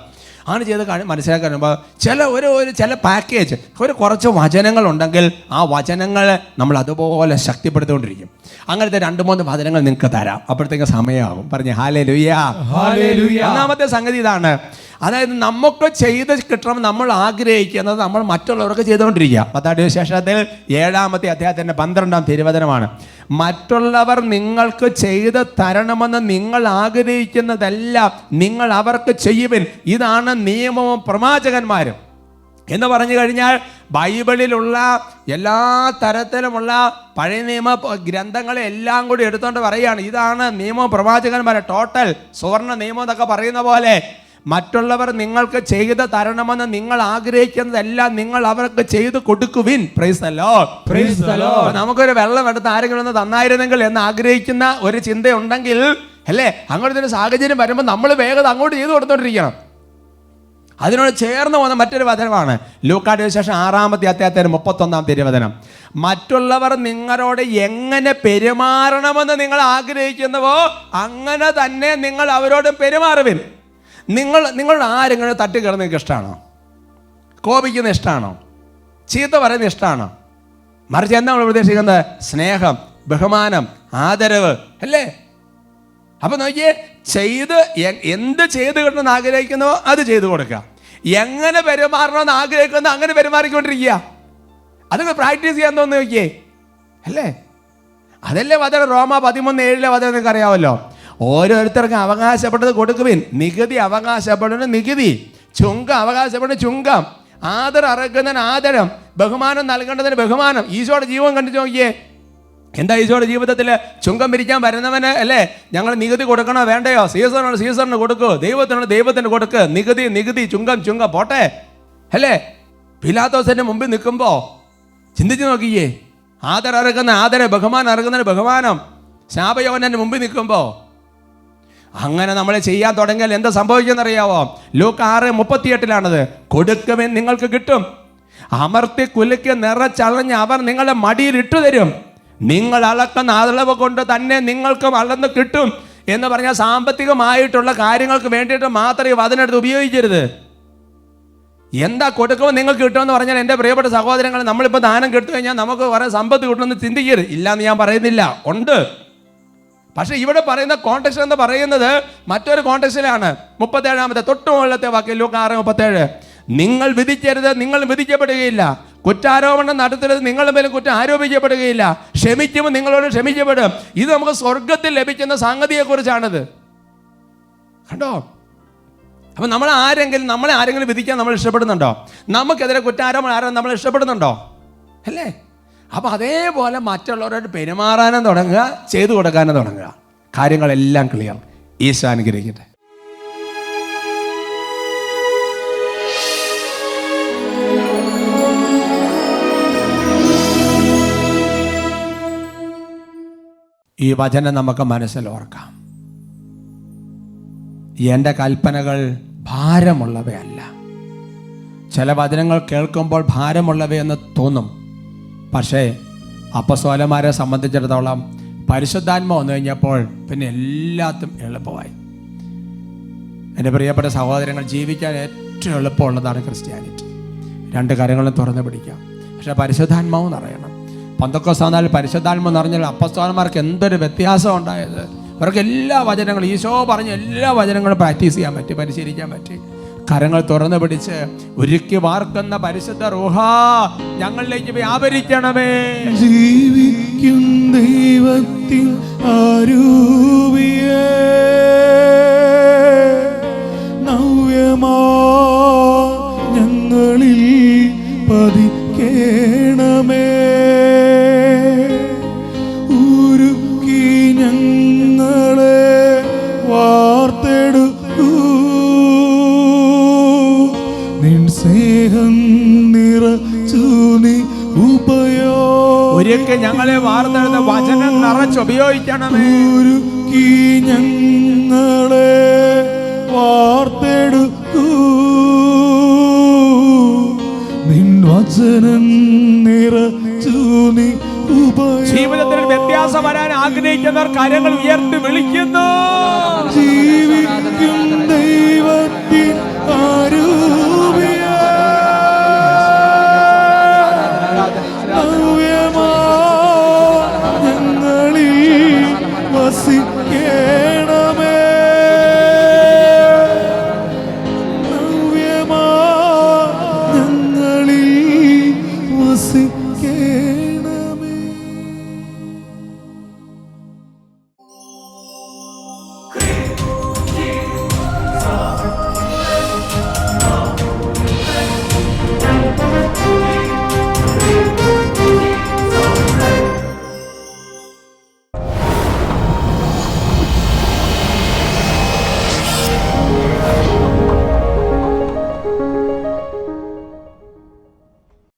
ആണ് ചെയ്ത് മനസ്സിലാക്കാൻ വരുമ്പോൾ ചില പാക്കേജ് കുറച്ച് വചനങ്ങളുണ്ടെങ്കിൽ ആ വചനങ്ങൾ നമ്മൾ അതുപോലെ ശക്തിപ്പെടുത്തിക്കൊണ്ടിരിക്കും. അങ്ങനത്തെ 2-3 വചനങ്ങൾ നിങ്ങൾക്ക് തരാം. അപ്പോഴത്തേക്ക് സമയമാകും. പറഞ്ഞ് ഹല്ലേലൂയ. ഒന്നാമത്തെ സംഗതി ഇതാണ്, അതായത് നമുക്ക് ചെയ്ത് കിട്ടണം നമ്മൾ ആഗ്രഹിക്കുന്നത് നമ്മൾ മറ്റുള്ളവർക്ക് ചെയ്തുകൊണ്ടിരിക്കുക. മത്തായിയുടെ സുവിശേഷത്തിൽ 7-ാമത്തെ അധ്യായത്തിൻ്റെ 12-ാം തിരുവചനമാണ്. മറ്റുള്ളവർ നിങ്ങൾക്ക് ചെയ്ത് തരണമെന്ന് നിങ്ങൾ ആഗ്രഹിക്കുന്നതെല്ലാം നിങ്ങൾ അവർക്ക് ചെയ്യുവിൻ, ഇതാണ് നിയമവും പ്രവാചകന്മാരും എന്ന് പറഞ്ഞു കഴിഞ്ഞാൽ ബൈബിളിലുള്ള എല്ലാ തരത്തിലുമുള്ള പഴയ നിയമ ഗ്രന്ഥങ്ങളെ എല്ലാം കൂടി എടുത്തുകൊണ്ട് പറയുകയാണ്, ഇതാണ് നിയമവും പ്രവാചകന്മാരെ ടോട്ടൽ സുവർണ്ണ നിയമം എന്നൊക്കെ പറയുന്ന പോലെ മറ്റുള്ളവർ നിങ്ങൾക്ക് ചെയ്ത് തരണമെന്ന് നിങ്ങൾ ആഗ്രഹിക്കുന്നതെല്ലാം നിങ്ങൾ അവർക്ക് ചെയ്ത് കൊടുക്കുവിൻ. Price the Lord. നമുക്കൊരു വെള്ളം എടുത്ത് ആരെങ്കിലും ഒന്ന് തന്നായിരുന്നെങ്കിൽ എന്ന് ആഗ്രഹിക്കുന്ന ഒരു ചിന്തയുണ്ടെങ്കിൽ അല്ലേ, അങ്ങോട്ടൊരു സാഹചര്യം വരുമ്പോൾ നമ്മൾ വേഗം അങ്ങോട്ട് ചെയ്ത് കൊടുത്തോണ്ടിരിക്കണം. അതിനോട് ചേർന്ന് വന്ന മറ്റൊരു വചനമാണ് ലൂക്കായുടെ സുവിശേഷം 6-ാമത്തെ അധ്യായത്തിന് 31-ാം തിരുവചനം. മറ്റുള്ളവർ നിങ്ങളോട് എങ്ങനെ പെരുമാറണമെന്ന് നിങ്ങൾ ആഗ്രഹിക്കുന്നുവോ അങ്ങനെ തന്നെ നിങ്ങൾ അവരോട് പെരുമാറുവിൻ. നിങ്ങളുടെ ആരെങ്കിലും തട്ടിക്കിടന്ന് നിങ്ങൾക്ക് ഇഷ്ടമാണോ? കോപിക്കുന്ന ഇഷ്ടമാണോ? ചീത്ത പറയുന്ന ഇഷ്ടമാണോ? മറിച്ച് എന്താ നമ്മൾ പ്രതീക്ഷിക്കുന്നത്? സ്നേഹം, ബഹുമാനം, ആദരവ് അല്ലേ? അപ്പൊ നോക്കിയേ, എന്ത് ചെയ്ത് കിട്ടണമെന്ന് ആഗ്രഹിക്കുന്നവോ അത് ചെയ്തു കൊടുക്കുക. എങ്ങനെ പെരുമാറണമെന്ന് ആഗ്രഹിക്കുന്നോ അങ്ങനെ പെരുമാറിക്കൊണ്ടിരിക്കുക. അതൊക്കെ പ്രാക്ടീസ് ചെയ്യാൻ തോന്നുന്നു നോക്കിയേ അല്ലേ? അതല്ലേ വചനം. റോമ 13:7 വചനം നിങ്ങൾക്ക് അറിയാമല്ലോ. ഓരോരുത്തർക്കും അവകാശപ്പെട്ടത് കൊടുക്കുവിൻ. നികുതി അവകാശപ്പെടുന്ന നികുതി, ചുങ്കം അവകാശപ്പെടുന്ന ചുങ്കം, ആദരം അറക്കുന്നതിന് ആദരം, ബഹുമാനം നൽകേണ്ടതിന് ബഹുമാനം. ഈശോയുടെ ജീവൻ കണ്ടിട്ട് നോക്കിയേ. എന്താ ഈശോയുടെ ജീവിതത്തിൽ? ചുങ്കം പിരിക്കാൻ വരുന്നവന് അല്ലേ ഞങ്ങൾ നികുതി കൊടുക്കണോ വേണ്ടയോ? സീസറിന് കൊടുക്കൂ, ദൈവത്തിന് കൊടുക്ക്. നികുതി ചുങ്കം പോട്ടെ അല്ലേ? പിലാത്തോസിന്റെ മുമ്പിൽ നിൽക്കുമ്പോൾ ചിന്തിച്ച് നോക്കിയേ. ആദരം അറക്കുന്ന ആദരം, ബഹുമാനം അറക്കുന്നതിന് ബഹുമാനം. ശാപയോഹന്നാന്റെ മുമ്പിൽ നിൽക്കുമ്പോൾ അങ്ങനെ നമ്മൾ ചെയ്യാൻ തുടങ്ങിയാൽ എന്താ സംഭവിക്കുന്നറിയാവോ? ലൂക്ക് 6:38 കൊടുക്കുമെൻ നിങ്ങൾക്ക് കിട്ടും, അമർത്തി കുലുക്കി നിറച്ചളഞ്ഞ് അവർ നിങ്ങളെ മടിയിൽ ഇട്ടു തരും, നിങ്ങൾ അളക്കുന്ന അളവ് കൊണ്ട് തന്നെ നിങ്ങൾക്കും അളന്ന് കിട്ടും എന്ന് പറഞ്ഞാൽ സാമ്പത്തികമായിട്ടുള്ള കാര്യങ്ങൾക്ക് വേണ്ടിയിട്ട് മാത്രമേ അതിനടുത്ത് ഉപയോഗിക്കരുത്. എന്താ കൊടുക്കുമ്പോൾ നിങ്ങൾക്ക് കിട്ടുമെന്ന് പറഞ്ഞാൽ എൻ്റെ പ്രിയപ്പെട്ട സഹോദരങ്ങൾ, നമ്മളിപ്പോൾ ദാനം കിട്ടു കഴിഞ്ഞാൽ നമുക്ക് കുറേ സമ്പത്ത് കിട്ടുമെന്ന് ചിന്തിക്കരുത്. ഇല്ലയെന്ന് ഞാൻ പറയുന്നില്ല, ഉണ്ട്. പക്ഷെ ഇവിടെ പറയുന്ന കോണ്ടെക്സ്റ്റ് എന്ന് പറയുന്നത് മറ്റൊരു കോണ്ടെക്സ്റ്റിലാണ്. 37-ാമത്തെ തൊട്ട് മുകളിലത്തെ വാക്യം ലൂക്ക് 6:37, നിങ്ങൾ വിധിക്കരുത്, നിങ്ങൾ വിധിക്കപ്പെടുകയില്ല, കുറ്റാരോപണം നടത്തരുത്, നിങ്ങളുടെ മേലും കുറ്റം ആരോപിക്കപ്പെടുകയില്ല, ക്ഷമിക്കുമ്പോൾ നിങ്ങളോട് ക്ഷമിക്കപ്പെടും. ഇത് നമുക്ക് സ്വർഗത്തിൽ ലഭിക്കുന്ന സംഗതിയെക്കുറിച്ചാണിത്. കണ്ടോ? അപ്പം നമ്മളെ ആരെങ്കിലും വിധിക്കാൻ നമ്മൾ ഇഷ്ടപ്പെടുന്നുണ്ടോ? നമുക്കെതിരെ കുറ്റാരോപണം നമ്മൾ ഇഷ്ടപ്പെടുന്നുണ്ടോ? അല്ലേ? അപ്പം അതേപോലെ മറ്റുള്ളവരോട് പെരുമാറാനും തുടങ്ങുക, ചെയ്തു കൊടുക്കാനും തുടങ്ങുക. കാര്യങ്ങളെല്ലാം ക്ലിയർ. ഈശോ അനുഗ്രഹിക്കട്ടെ. ഈ വചനം നമുക്ക് മനസ്സിലോർക്കാം. എൻ്റെ കൽപ്പനകൾ ഭാരമുള്ളവയല്ല. ചില വചനങ്ങൾ കേൾക്കുമ്പോൾ ഭാരമുള്ളവയെന്ന് തോന്നും. പക്ഷേ അപ്പസ്തോലന്മാരെ സംബന്ധിച്ചിടത്തോളം പരിശുദ്ധാത്മ വന്നു കഴിഞ്ഞപ്പോൾ പിന്നെ എല്ലാത്തും എളുപ്പമായി. എൻ്റെ പ്രിയപ്പെട്ട സഹോദരങ്ങൾ, ജീവിക്കാൻ ഏറ്റവും എളുപ്പമുള്ളതാണ് ക്രിസ്ത്യാനിറ്റി. 2 കാര്യങ്ങളും തുറന്നു പിടിക്കാം. പക്ഷേ പരിശുദ്ധാത്മാവെന്ന് അറിയണം. പെന്തക്കോസ്ത് വന്നാൽ പരിശുദ്ധാത്മ നിറഞ്ഞാൽ അപ്പസ്തോലന്മാർക്ക് എന്തൊരു വ്യത്യാസം ഉണ്ടായത്. അവർക്ക് എല്ലാ വചനങ്ങളും, ഈശോ പറഞ്ഞ എല്ലാ വചനങ്ങളും പ്രാക്ടീസ് ചെയ്യാൻ പറ്റി, പരിശീലിക്കാൻ പറ്റി. കരങ്ങൾ തുറന്നു പിടിച്ച് ഒരുക്കി വാർക്കുന്ന പരിശുദ്ധ റൂഹാ ഞങ്ങളിലേക്ക് വ്യാപരിക്കണമേ. ജീവിക്കും ദൈവത്തിൻ ആരൂപിയേ, നവ്യമാ ഞങ്ങളിൽ പതിക്കേണമേ. ഉരുക്കി ഞങ്ങളെ വാർത്തെടുക്കൂ, നിൻ സ്നേഹം നിറച്ചു നീ ഉപയോ നിനക്ക് ഞങ്ങളെ വാർത്തെടുത്ത വചനം നിറച്ചുപയോഗിക്കണമേ. ഒരുക്കി ഞങ്ങളെ വാർത്തെടുക്കൂ, നിൻ വചനം നിറച്ചു നീ ജീവിതത്തിൽ വ്യത്യാസം വരാൻ ആഗ്രഹിക്കുന്നവർ കരങ്ങൾ ഉയർത്തി വിളിക്കുന്നു. ജീവിക്കും ദൈവത്തിൻ അരൂപിയ ഞങ്ങളിൽ വസിക്ക